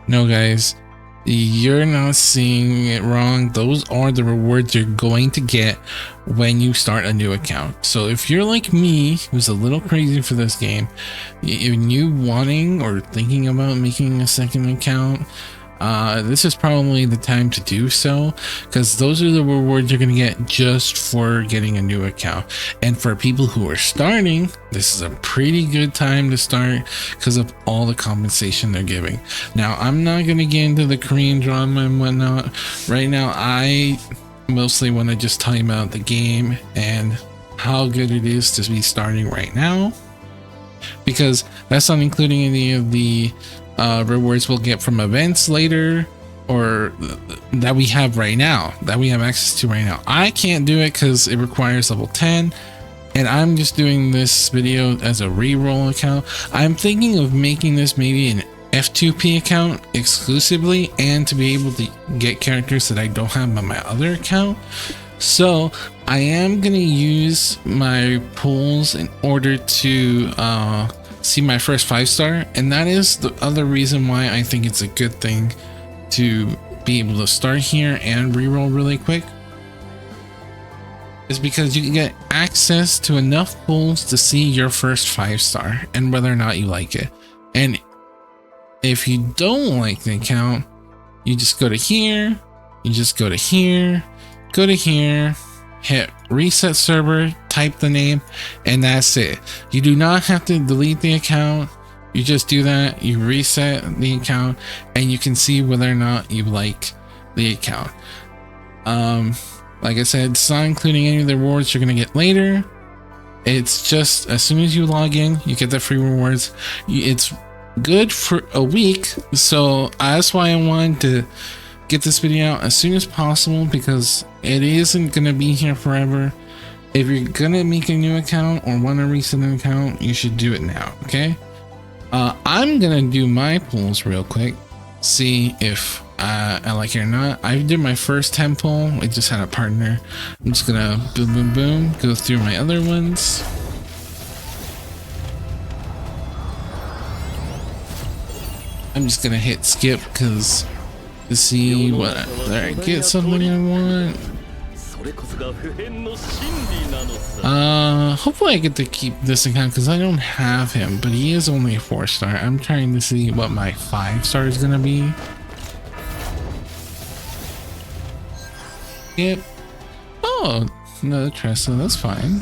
No, guys, you're not seeing it wrong. Those are the rewards you're going to get when you start a new account. So if you're like me, who's a little crazy for this game, and you wanting or thinking about making a second account, this is probably the time to do so, because those are the rewards you're going to get just for getting a new account. And for people who are starting, this is a pretty good time to start because of all the compensation they're giving. Now, I'm not going to get into the Korean drama and whatnot right now. I mostly want to just tell you about the game and how good it is to be starting right now, because that's not including any of the rewards we'll get from events later, or that we have right now, that we have access to right now. I can't do it because it requires level 10, and I'm just doing this video as a reroll account. I'm thinking of making this maybe an F2P account exclusively, and to be able to get characters that I don't have on my other account. So I am going to use my pools in order to see my first 5-star, and that is the other reason why I think it's a good thing to be able to start here and reroll really quick, is because you can get access to enough pools to see your first 5-star and whether or not you like it. And if you don't like the account, you just go to here, you just go to here, go to here, hit reset server, type the name, and that's it. You do not have to delete the account. You just do that, you reset the account, and you can see whether or not you like the account. Like I said, it's not including any of the rewards you're gonna get later. It's just as soon as you log in, you get the free rewards. It's good for a week, so that's why I wanted to get this video out as soon as possible, because it isn't gonna be here forever. If you're gonna make a new account or want to reset an account, you should do it now. Okay, I'm gonna do my pools real quick, see if I like it or not. I did my first 10 pool. I just had a partner. I'm just gonna boom boom boom go through my other ones. I'm just gonna hit skip because to see what I get something I want. Hopefully I get to keep this account because I don't have him, but he is only a 4-star. I'm trying to see what my 5-star is gonna be. Yep. Oh, another Tressa, that's fine.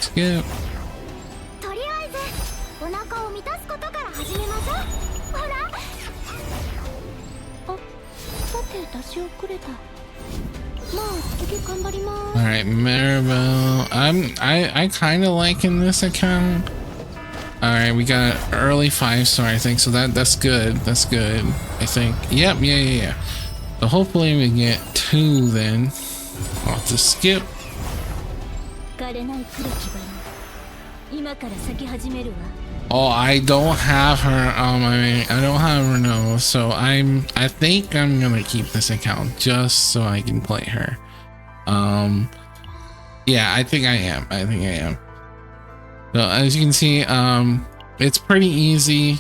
Skip. Alright, Maribel. I kind of liking this account. Alright, we got early 5-star, I think, so that's good. That's good, I think. Yep, yeah. So hopefully we get 2 then. I'll have to skip. Oh, I don't have her on I don't have Renoa, so I think I'm gonna keep this account just so I can play her. Yeah, I think I am. So as you can see, it's pretty easy.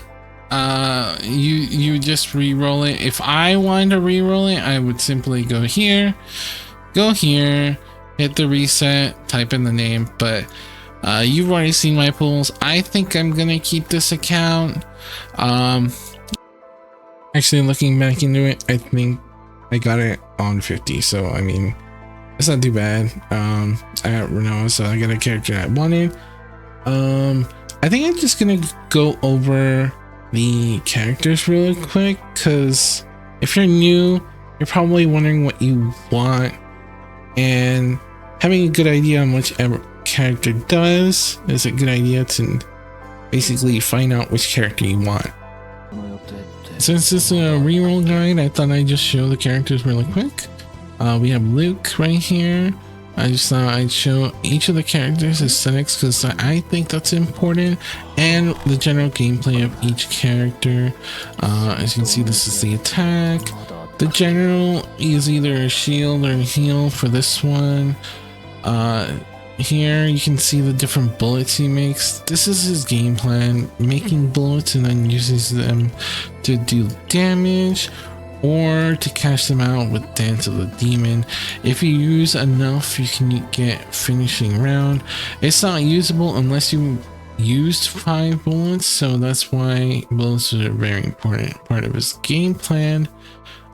You just re-roll it. If I wanted to re-roll it, I would simply go here, hit the reset, type in the name, but you've already seen my pools. I think I'm gonna keep this account. Actually, looking back into it, I think I got it on 50, so I mean, it's not too bad. I got Renoa, so I got a character I wanted. I think I'm just gonna go over the characters really quick, because if you're new, you're probably wondering what you want, and having a good idea on whichever character does is a good idea to basically find out which character you want. Since this is a reroll guide, I thought I'd just show the characters really quick. We have Luke right here. I just thought I'd show each of the characters' aesthetics because I think that's important, and the general gameplay of each character. As you can see, this is the attack. The general is either a shield or a heal for this one. here you can see the different bullets he makes. This is his game plan, making bullets and then uses them to do damage or to cash them out with Dance of the Demon. If you use enough, you can get finishing round. It's not usable unless you used 5 bullets, so that's why bullets are a very important part of his game plan.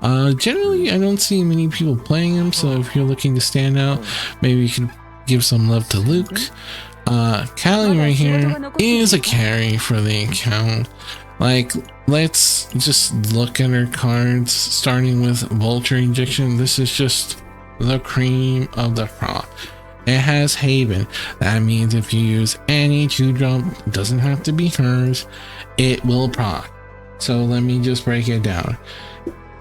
Generally I don't see many people playing him, so if you're looking to stand out, maybe you can give some love to Luke. Callie right here is a carry for the account. Like, let's just look at her cards, starting with Vulture Injection. This is just the cream of the crop. It has Haven. That means if you use any 2-drop, it doesn't have to be hers, it will proc. So let me just break it down.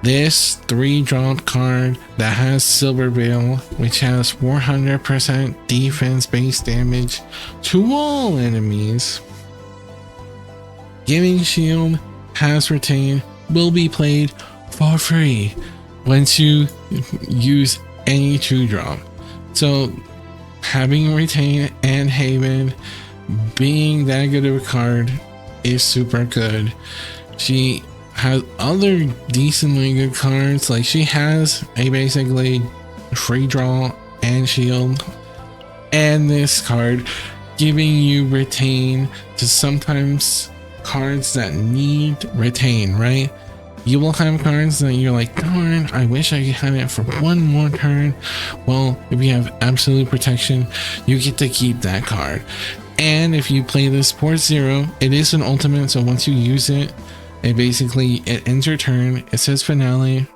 This 3-drop card that has Silver Veil, which has 400% defense base damage to all enemies. Giving Shield, has Retain, will be played for free once you use any 2-drop. So having Retain and Haven being that good of a card is super good. She has other decently good cards, like she has a basically free draw and shield, and this card giving you Retain to sometimes cards that need Retain, right? You will have cards that you're like, darn, I wish I had it for one more turn. Well, if you have Absolute Protection, you get to keep that card. And if you play this Port Zero, it is an ultimate, so once you use it, it ends your turn. It says finale.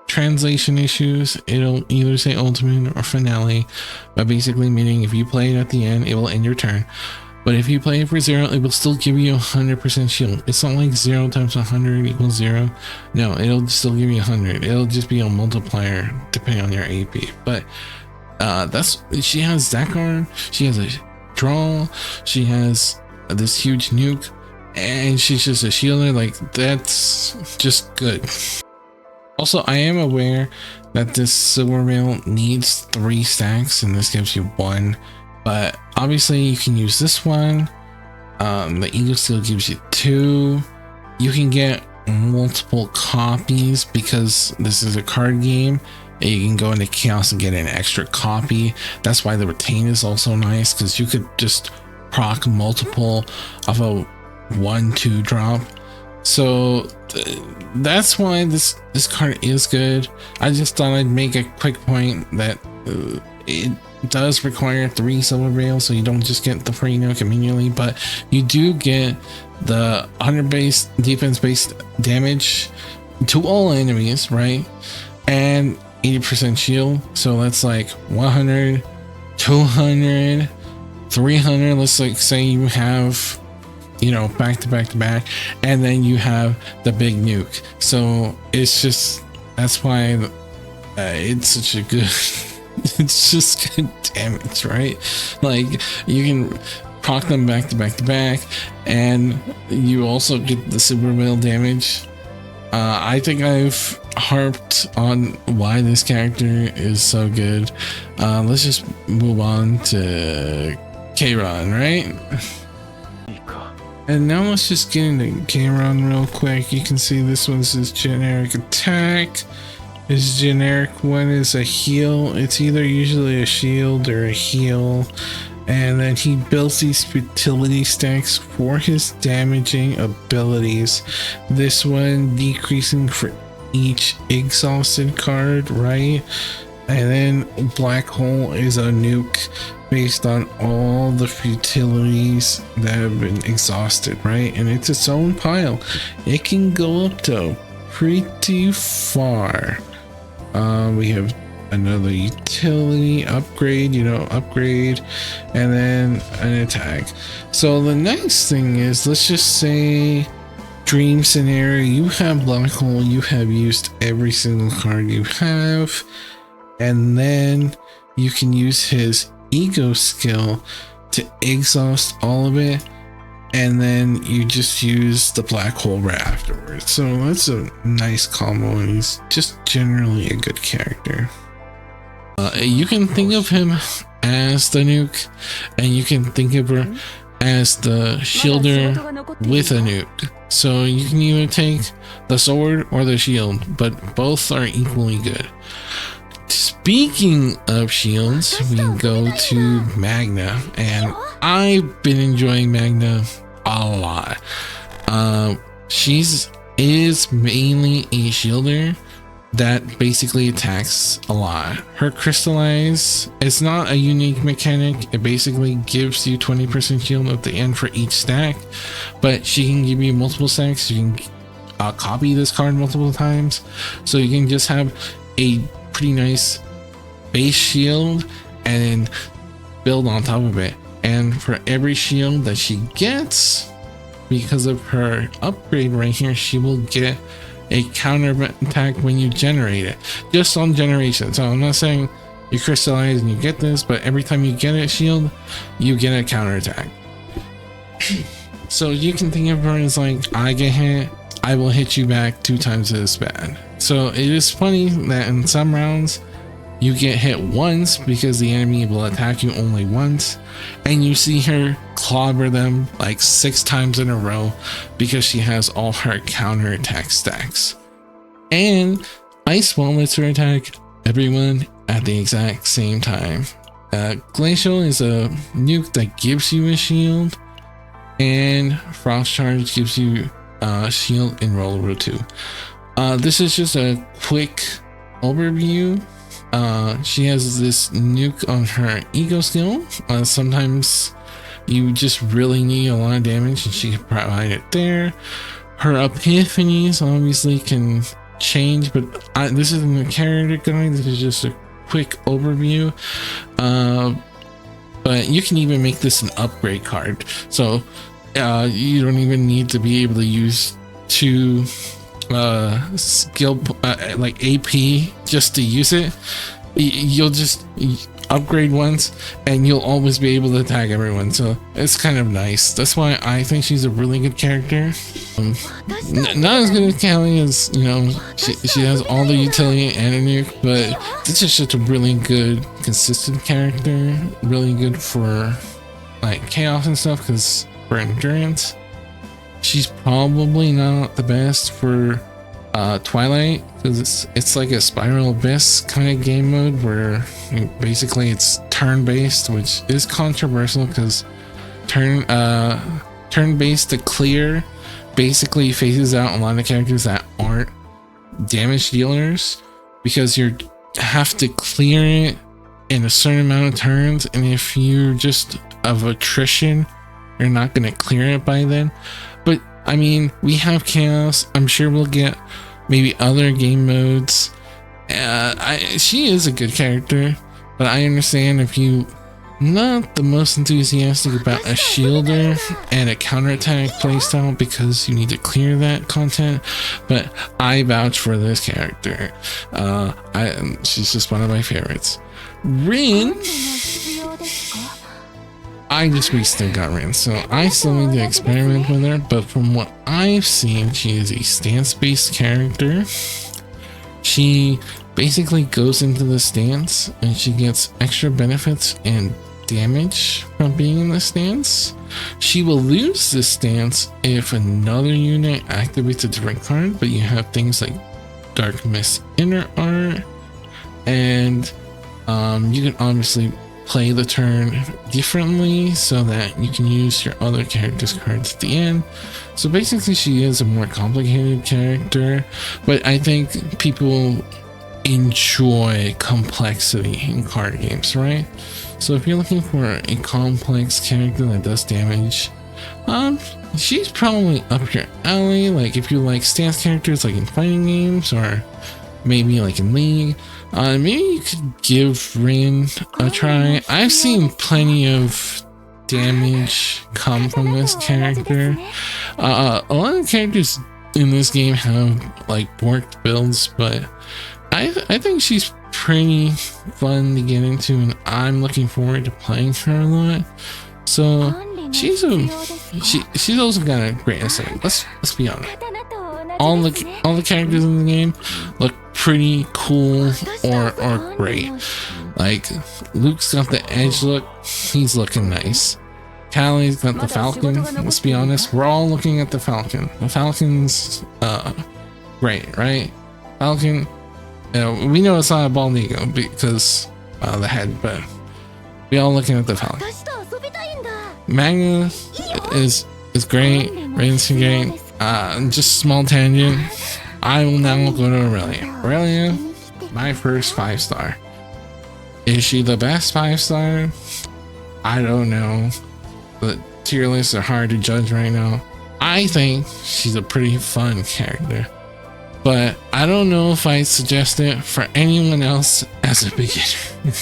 Translation issues, it'll either say ultimate or finale, but basically meaning if you play it at the end, it will end your turn. But if you play it for 0, it will still give you 100% shield. It's not like 0 times 100 equals 0. No, it'll still give you 100. It'll just be a multiplier depending on your AP. But she has that card. She has a draw. She has this huge nuke, and she's just a shielder. Like, that's just good. Also, I am aware that this Silver Veil needs 3 stacks, and this gives you 1. But obviously you can use this one. The Eagle Steel gives you 2. You can get multiple copies because this is a card game, and you can go into Chaos and get an extra copy. That's why the Retain is also nice, because you could just proc multiple of a 1-2 drop. So that's why this card is good. I just thought I'd make a quick point that it does require 3 Silver Veils, so you don't just get the free nuke immediately, but you do get the 100 base defense based damage to all enemies, right? And 80% shield, so that's like 100, 200, 300. Let's like say you have, you know, back to back to back, and then you have the big nuke. So it's just, that's why it's such a good it's just good damage, right? Like, you can proc them back to back to back, and you also get the Super Veil damage. I think I've harped on why this character is so good. Let's just move on to Kayron, right? And now let's just get into Kayron real quick. You can see this one's his generic attack. His generic one is a heal. It's either usually a shield or a heal. And then he builds these futility stacks for his damaging abilities. This one decreasing for each exhausted card, right? And then Black Hole is a nuke based on all the futilities that have been exhausted, right? And it's its own pile. It can go up to pretty far. We have another utility upgrade, upgrade, and then an attack. So the nice thing is, let's just say dream scenario, you have Black Hole, you have used every single card you have, and then you can use his ego skill to exhaust all of it, and then you just use the Black Hole right afterwards. So that's a nice combo, and he's just generally a good character. You can think of him as the nuke, and you can think of her as the shielder with a nuke. So you can either take the sword or the shield, but both are equally good. Speaking of shields, we go to Magna, and I've been enjoying Magna a lot. Is mainly a shielder that basically attacks a lot. Her crystallize is not a unique mechanic. It basically gives you 20% shield at the end for each stack, but she can give you multiple stacks. You can copy this card multiple times, so you can just have a pretty nice base shield and then build on top of it. And for every shield that she gets, because of her upgrade right here, she will get a counter attack when you generate it, just on generation. So I'm not saying you crystallize and you get this, but every time you get a shield, you get a counter attack. So you can think of her as like, I get hit, I will hit you back 2 times as bad. So it is funny that in some rounds you get hit once because the enemy will attack you only once, and you see her clobber them like 6 times in a row because she has all her counter attack stacks. And Ice Wall lets her attack everyone at the exact same time. Glacial is a nuke that gives you a shield, and Frost Charge gives you shield in Roller 2. This is just a quick overview. She has this nuke on her ego skill. Sometimes you just really need a lot of damage and she can provide it there. Her epiphanies obviously can change, but this isn't a character guide, this is just a quick overview. But you can even make this an upgrade card, so you don't even need to be able to use 2 skill like AP just to use it. You'll just upgrade once and you'll always be able to attack everyone, so it's kind of nice. That's why I think she's a really good character. Not as good as Callie, as you know, she has all the utility and a nuke, but this is just a really good consistent character, really good for like chaos and stuff, because for endurance she's probably not the best for Twilight, because it's like a Spiral Abyss kind of game mode where basically it's turn-based, which is controversial because turn-based to clear basically phases out a lot of characters that aren't damage dealers, because you have to clear it in a certain amount of turns, and if you're just of attrition, you're not going to clear it by then. But I mean, we have chaos. I'm sure we'll get maybe other game modes. She is a good character, but I understand if you not the most enthusiastic about a shielder and a counterattack playstyle because you need to clear that content. But I vouch for this character. She's just one of my favorites. Rin, I just recently got Rin, so I still need to experiment with her, but from what I've seen, she is a stance-based character. She basically goes into the stance and she gets extra benefits and damage from being in the stance. She will lose this stance if another unit activates a different card, but you have things like Dark Mist Inner Art, and you can obviously play the turn differently so that you can use your other characters' cards at the end. So basically she is a more complicated character, but I think people enjoy complexity in card games, right? So if you're looking for a complex character that does damage, she's probably up your alley. Like if you like stance characters like in fighting games, or maybe like in League, maybe you could give Rin a try. I've seen plenty of damage come from this character. A lot of characters in this game have like worked builds, but I think she's pretty fun to get into, and I'm looking forward to playing her a lot. So she's also got a great aesthetic. Let's be honest. all the characters in the game look pretty cool or great. Like Luke's got the edge look, he's looking nice. Callie's got the Falcon. Let's be honest, we're all looking at the Falcon. The Falcon's great, right? Falcon, we know it's not a bald eagle because the head, but we all looking at the Falcon. Magna is great. Raiden's great. Just small tangent. I will now go to Orlea. Orlea, my first 5-star. Is she the best 5-star? I don't know. The tier lists are hard to judge right now. I think she's a pretty fun character, but I don't know if I suggest it for anyone else as a beginner.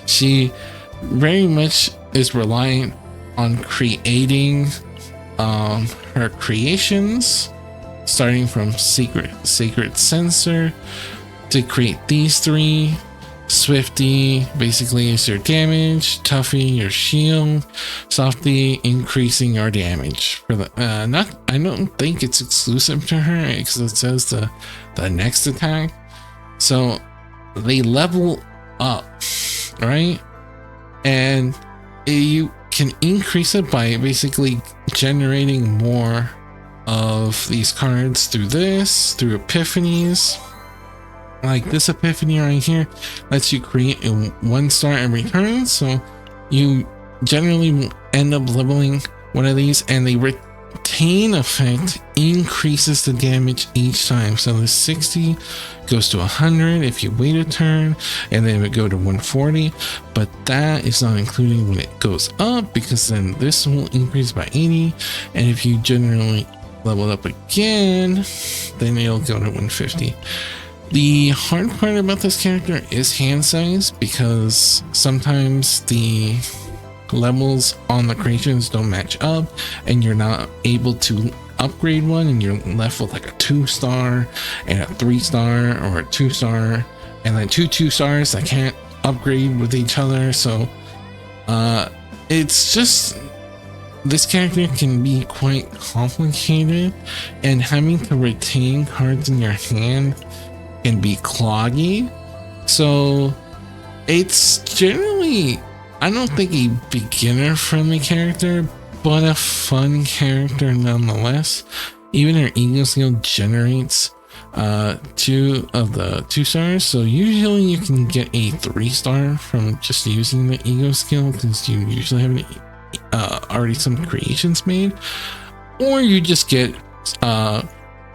She very much is reliant on creating her creations, starting from sacred sensor to create these 3. Swifty basically is your damage, Tuffy your shield, Softy increasing your damage. For the I don't think it's exclusive to her because it says the next attack. So they level up, right? And you can increase it by basically generating more of these cards through epiphanies. Like this epiphany right here lets you create a 1-star every turn, so you generally end up leveling one of these, and the retain effect increases the damage each time. So the 60 goes to 100 if you wait a turn, and then it would go to 140, but that is not including when it goes up, because then this will increase by 80, and if you generally level up again, then it'll go to 150. The hard part about this character is hand size, because sometimes the levels on the creations don't match up and you're not able to upgrade one, and you're left with like a 2-star and a 3-star or a 2-star and then 2-2-stars that can't upgrade with each other. So it's just, this character can be quite complicated, and having to retain cards in your hand can be cloggy. So it's generally, I don't think, a beginner friendly character, but a fun character nonetheless. Even her ego skill generates 2 of the 2-stars, so usually you can get a 3-star from just using the ego skill, because you usually have already some creations made, or you just get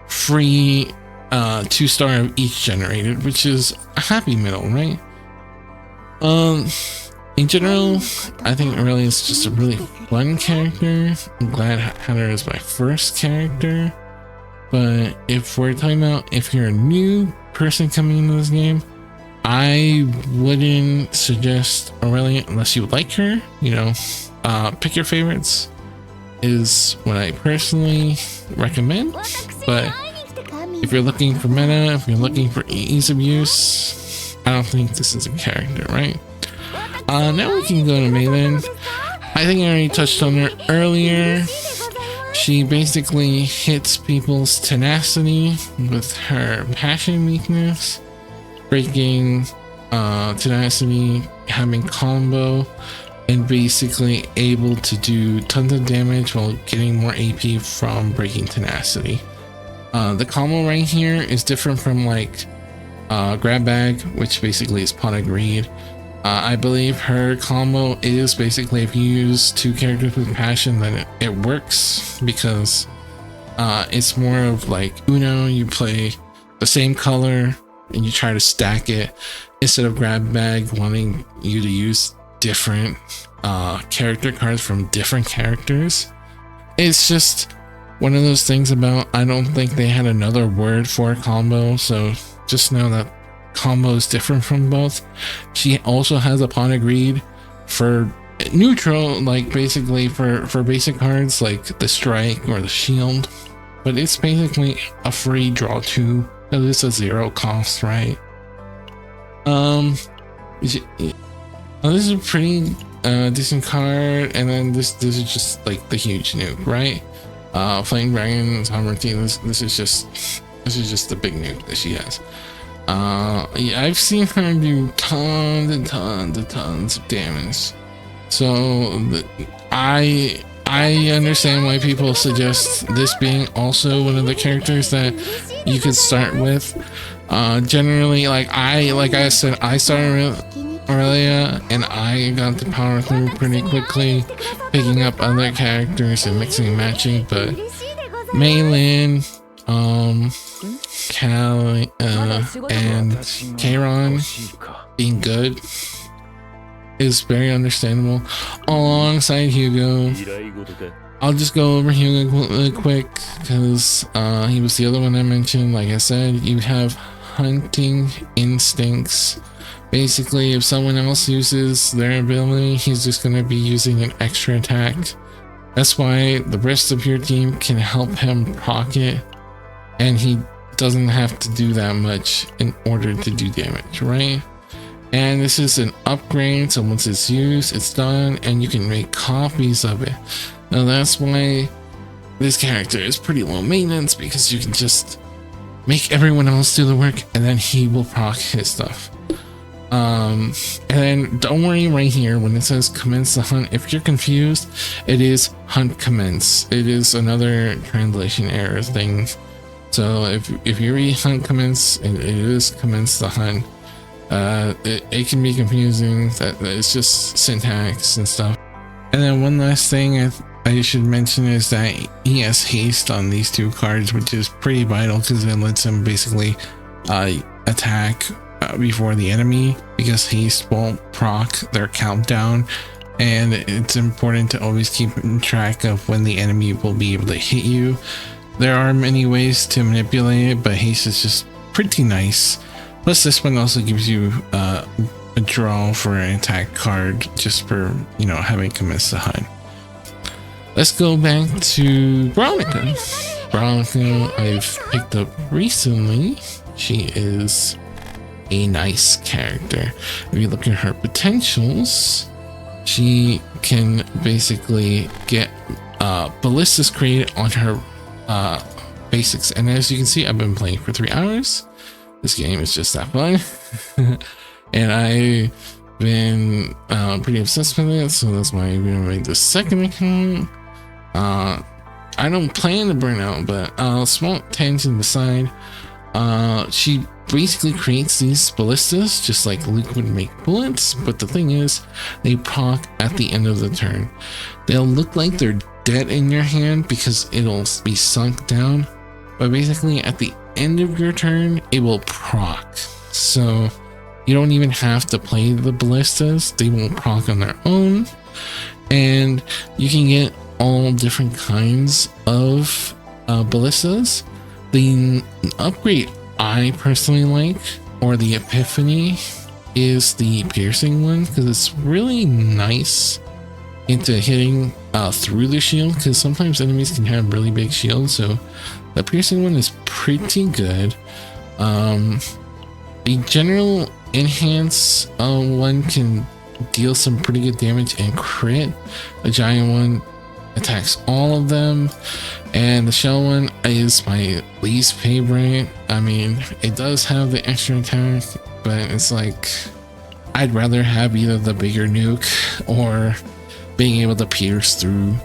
free 2-star of each generated, which is a happy middle, right? In general, I think Orlea is just a really fun character. I'm glad I had her as my first character. But if we're talking about if you're a new person coming into this game, I wouldn't suggest Orlea unless you like her. You know, pick your favorites is what I personally recommend. But if you're looking for meta, if you're looking for ease of use, I don't think this is a character, right? Now we can go to Mei Lin. I think I already touched on her earlier. She basically hits people's tenacity with her passion weakness, breaking tenacity, having combo, and basically able to do tons of damage while getting more AP from breaking tenacity. The combo right here is different from like grab bag, which basically is pot of greed. I believe her combo is basically if you use 2 characters with passion, then it works, because it's more of like Uno. You play the same color and you try to stack it, instead of grab bag wanting you to use different character cards from different characters. It's just one of those things about, I don't think they had another word for combo, so just know that combo is different from both. She also has a pot of greed for neutral, like basically for basic cards like the strike or the shield, but it's basically a free draw 2 because it's a 0 cost, right? This is a pretty decent card, and then this is just like the huge nuke, right? Flame Dragon, Hammer Team, this is just This is just the big nuke that she has. Yeah, I've seen her do tons and tons and tons of damage. So I understand why people suggest this being also one of the characters that you could start with. Generally, like I said, I started with Orlea and I got the power through pretty quickly, picking up other characters and mixing and matching. But Mei Lin, Cal, and Kayron being good is very understandable, alongside Hugo. I'll just go over Hugo really quick because he was the other one I mentioned. Like I said, you have hunting instincts. Basically, if someone else uses their ability, he's just going to be using an extra attack. That's why the rest of your team can help him proc it, and he doesn't have to do that much in order to do damage, right? And this is an upgrade, so once it's used, it's done, and you can make copies of it. Now that's why this character is pretty low maintenance, because you can just make everyone else do the work, and then he will proc his stuff. And then don't worry right here when it says commence the hunt. If you're confused, it is hunt commence. It is another translation error thing. So if you read hunt commence, it is commence the hunt. It can be confusing. That it's just syntax and stuff. And then one last thing I should mention is that he has haste on these two cards, which is pretty vital because it lets him basically attack before the enemy, because haste won't proc their countdown, and it's important to always keep track of when the enemy will be able to hit you. There are many ways to manipulate it, but haste is just pretty nice. Plus this one also gives you a draw for an attack card just for, you know, having commenced the hunt. Let's go back to Veronica. Veronica I've picked up recently. She is a nice character. If you look at her potentials, she can basically get ballistas created on her basics, and as you can see, I've been playing for 3 hours. This game is just that fun. And I've been pretty obsessed with it, so that's why I made the second account. I don't plan to burn out, but small tangent aside, she basically creates these ballistas just like Luke would make bullets, but the thing is, they proc at the end of the turn. They'll look like they're dead in your hand because it'll be sunk down, but basically at the end of your turn it will proc, so you don't even have to play the ballistas. They won't proc on their own, and you can get all different kinds of ballistas. The upgrade I personally like, or the epiphany, is the piercing one, because it's really nice into hitting through the shield, because sometimes enemies can have really big shields, so the piercing one is pretty good. The general enhance one can deal some pretty good damage and crit. The giant one attacks all of them, and the shell one is my least favorite. I mean, it does have the extra attack, but it's like I'd rather have either the bigger nuke or being able to pierce through.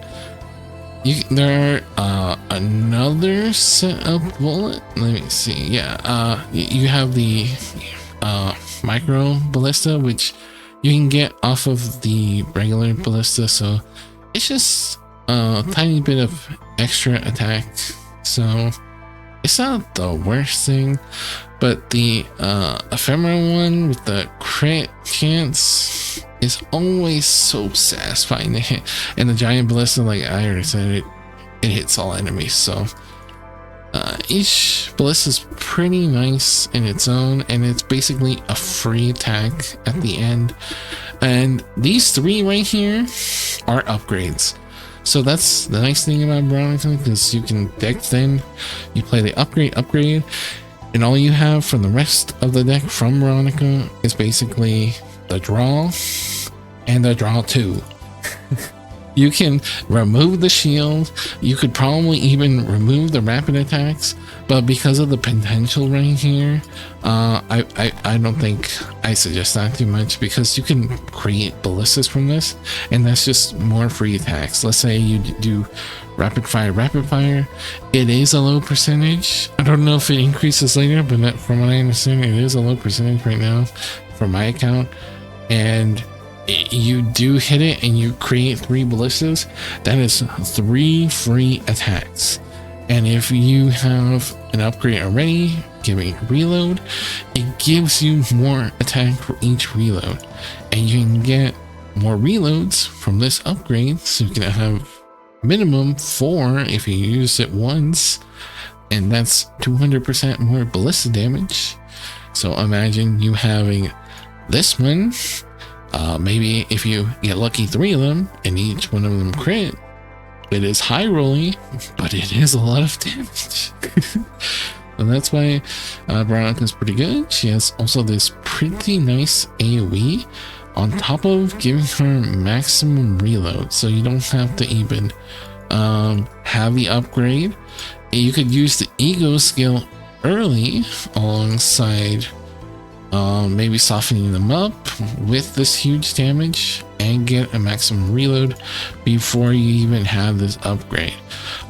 There are another set of bullet. Let me see. Yeah, you have the micro ballista, which you can get off of the regular ballista, so it's just a tiny bit of extra attack, so it's not the worst thing. But the ephemeral one with the crit chance is always so satisfying to hit, and the giant ballista, like I already said, it hits all enemies, so each ballista is pretty nice in its own, and it's basically a free attack at the end. And these three right here are upgrades, so that's the nice thing about Veronica, because you can deck thin, you play the upgrade, and all you have for the rest of the deck from Veronica is basically the draw and the draw 2. You can remove the shield. You could probably even remove the rapid attacks, but because of the potential right here, I don't think I suggest that too much, because you can create ballistas from this, and that's just more free attacks. Let's say you do rapid fire. It is a low percentage. I don't know if it increases later, but from what I understand, it is a low percentage right now for my account. And you do hit it and you create 3 ballistas, that is 3 free attacks. And if you have an upgrade already giving reload, it gives you more attack for each reload, and you can get more reloads from this upgrade, so you can have minimum 4 if you use it once, and that's 200% more ballista damage. So imagine you having this one. Maybe if you get lucky 3 of them and each one of them crit, it is high rolling, but it is a lot of damage. And that's why Veronica is pretty good. She has also this pretty nice AoE on top of giving her maximum reload, so you don't have to even have the upgrade. You could use the ego skill early alongside maybe softening them up with this huge damage and get a maximum reload before you even have this upgrade.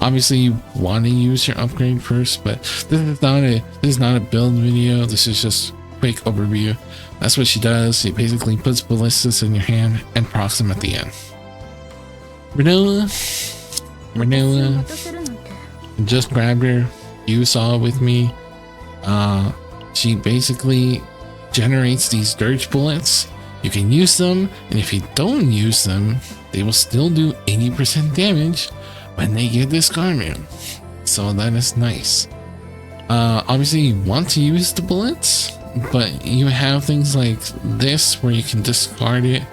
Obviously you want to use your upgrade first, but this is not a build video. This is just quick overview. That's what she does. She basically puts ballistas in your hand and procs them at the end. Renoa just grabbed her. You saw it with me. She basically generates these dirge bullets. You can use them, and if you don't use them, they will still do 80% damage when they get discarded. So that is nice. Obviously you want to use the bullets, but you have things like this where you can discard it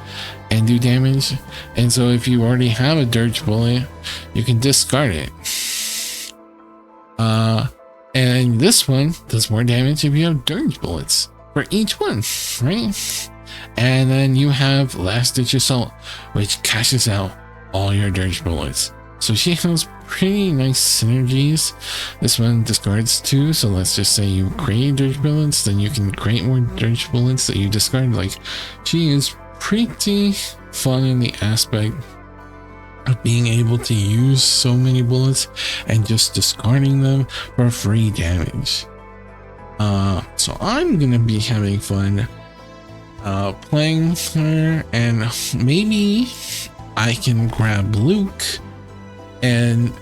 and do damage. And so if you already have a dirge bullet, you can discard it. And this one does more damage if you have dirge bullets for each one, right? And then you have Last Ditch Assault, which cashes out all your dirge bullets. So she has pretty nice synergies. This one discards 2, so let's just say you create dirge bullets, then you can create more dirge bullets that you discard. Like, she is pretty fun in the aspect of being able to use so many bullets and just discarding them for free damage. So I'm gonna be having fun playing her, and maybe I can grab Luke and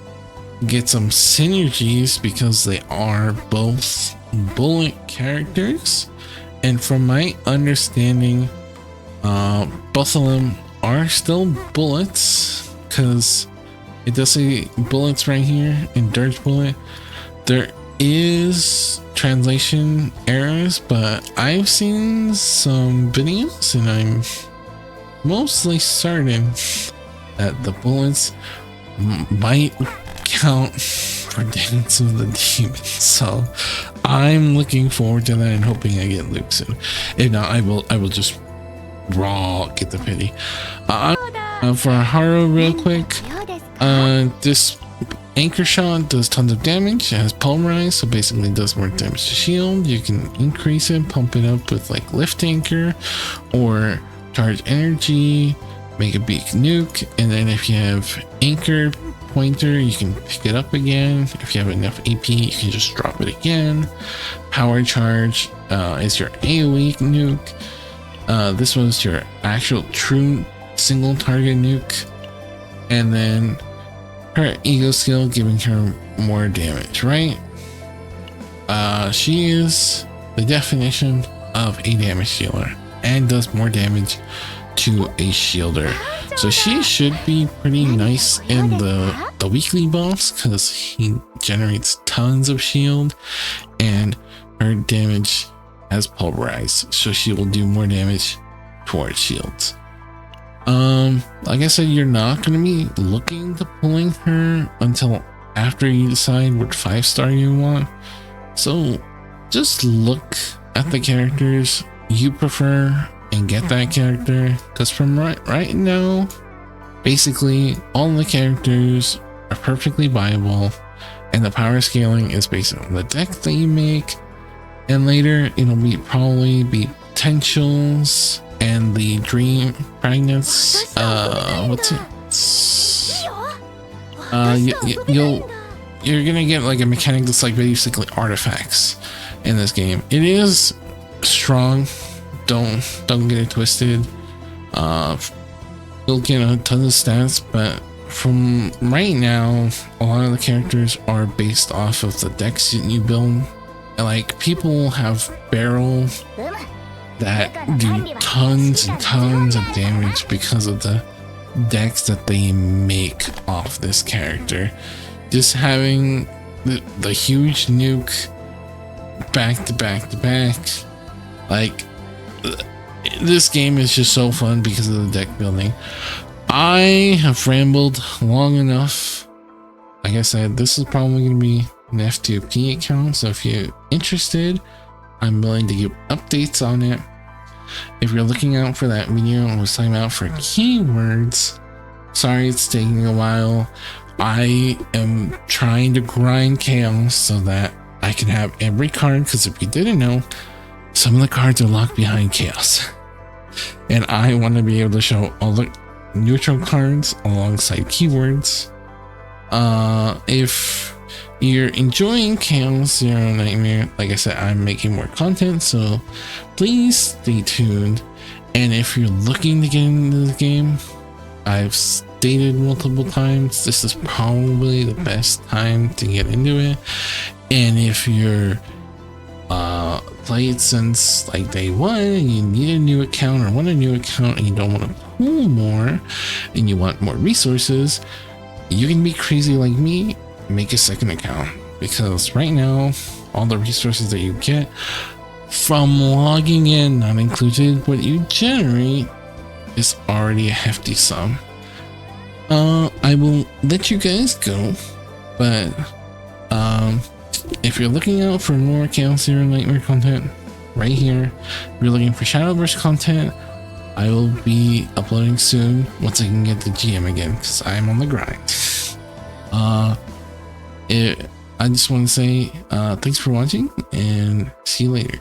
get some synergies because they are both bullet characters, and from my understanding both of them are still bullets, because it does say bullets right here in dirge bullet. There is translation errors, but I've seen some videos and I'm mostly certain that the bullets might count for Dance of the Demons. So I'm looking forward to that and hoping I get Luke soon. If not, I will just raw get the pity. For Haru real quick, this anchor shot does tons of damage. It has pulverize, so basically it does more damage to shield. You can increase it, pump it up with like lift anchor or charge energy, make a beak nuke, and then if you have anchor pointer, you can pick it up again. If you have enough AP, you can just drop it again. Power charge is your AoE nuke. This was your actual true single target nuke, and then her ego skill giving her more damage, right? She is the definition of a damage dealer and does more damage to a shielder. So she should be pretty nice in the weekly boss because he generates tons of shield and her damage has pulverized, so she will do more damage towards shields. Like I said, you're not going to be looking to pulling her until after you decide what 5-star you want. So just look at the characters you prefer and get that character, because from right now Basically, all the characters are perfectly viable, and the power scaling is based on the deck that you make. And later, it'll probably be potentials and the dream fragments. What's it? You're gonna get like a mechanic that's like basically artifacts in this game. It is strong. Don't get it twisted. You'll get a ton of stats, but from right now, a lot of the characters are based off of the decks that you build. Like, people have barrels that do tons and tons of damage because of the decks that they make off this character. Just having the huge nuke back to back to back, like, this game is just so fun because of the deck building. I have rambled long enough. Like I said, this is probably going to be an F2P account, so if you're interested, I'm willing to give updates on it. If you're looking out for that video I was talking about for keywords, sorry it's taking a while. I am trying to grind chaos so that I can have every card, because if you didn't know, some of the cards are locked behind chaos, and I want to be able to show all the neutral cards alongside keywords. If you're enjoying Chaos Zero Nightmare, like I said, I'm making more content, so please stay tuned. And if you're looking to get into the game, I've stated multiple times, this is probably the best time to get into it. And if you're played since like day one and you need a new account or want a new account and you don't want to pull more and you want more resources, you can be crazy like me, make a second account, because right now all the resources that you get from logging in, not included what you generate, is already a hefty sum. I will let you guys go, but if you're looking out for more Chaos Zero Nightmare content, right here. If you're looking for Shadowverse content, I will be uploading soon once I can get the GM again, because I'm on the grind. I just want to say thanks for watching, and see you later.